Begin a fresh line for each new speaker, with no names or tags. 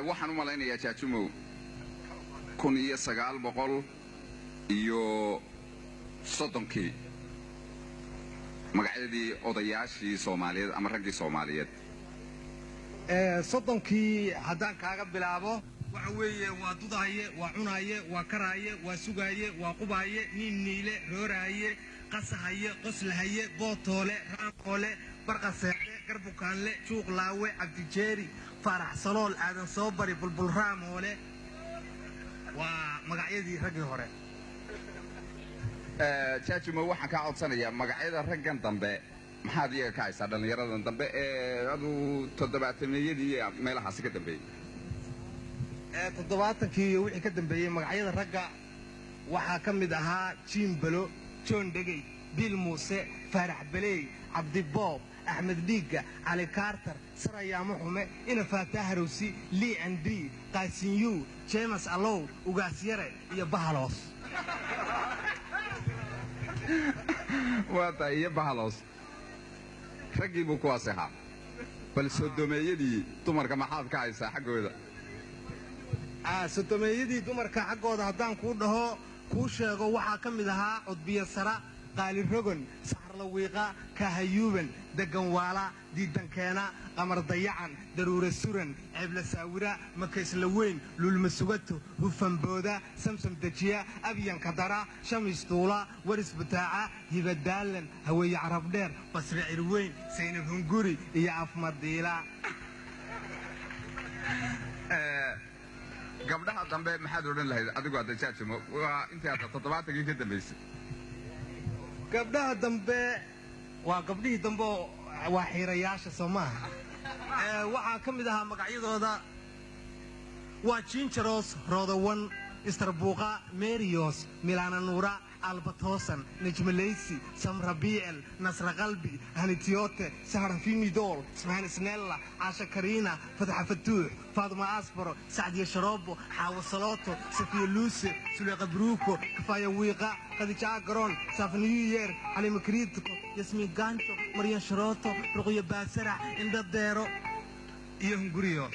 waxaan u malaynayaa jaajumow 1930 magacyadii odayaashii Soomaaliyeed ama raggii Soomaaliyeed
soddonkii haddaan kaaga bilaabo waxa weeye waa dudaye waa cunaye waa karaaye waa sugaye waa qubaye nin niile rooraaye qasahaye qoslahaye bootoole raaqoole barqaseexe garbukaanle juuqlaawe cabdijeeri farax salool aadan soo bari bulbul raamoole waa magacyadii raggii hore
jaajumow waxaan ka codsanayaa magacyada raggan dambe maxaad iyaga ka haysaa dhallinyaradan dambe ee adu 70-meeyadii meelahaasi ka dambeeyey
70-kii iyo wixii ka dambeeyey magacyada ragga waxaa ka mid ahaa jiimbalo joon dhegey biil muuse faarax baleey cabdiboob axmed dhiigga cali kaartar sarayaamo xume ina faataa harowsi lii andii qaasinyuu jeemas allow ugaasyare iyo bahaloos
waa tahay iyo bahaloos raggii buu kuwaas ahaa bal sodomeeyadii dumarka maxaad ka haysaa xaggooda
sodomeeyadii dumarka xaggooda haddaan kuu dhaho kuu sheego waxaa ka mid ahaa cudbiya sara qaali rogon saxarlawiiqa kahayuuban deganwaala diidankeena qamar dayacan daruura suran ceebla saawira makaysla weyn lulma sugato hufambooda samsam dejiya abyanka dara shamis duula waris bataaca hibadaalan haweeye carabdheer basri cirweyn saynab hunguri iyo afmadiila
gabdhaha dambe maxaad odhan lahayd adigu hadda jaajumow waa intii hadda 70-kii ka dambaysay
gabdhaha dambe waa gabdhihii dambe waa xiirayaasha Soomaaliya waxaa ka mid ahaa magacyadooda waa Jinjaros Rodawan Istarbuuqa Merios Milana Nuura Albatosan Najmaleysi Samra BL Nasra Qalbi Hanitiote Sahara Fimidol Ismahan Snella Asha Karina Fatha Fatuh Fatima Asbaro Saadiya Sharobo Hawa Saloto Safiya Luce Suleqa Bruko Kafaya Wiiqa Khadija Garon Saf New Year Ali Makritko Yasmin Ganto Maria Sharoto Ruqya Basara Inda Deero iyo Hunguriyo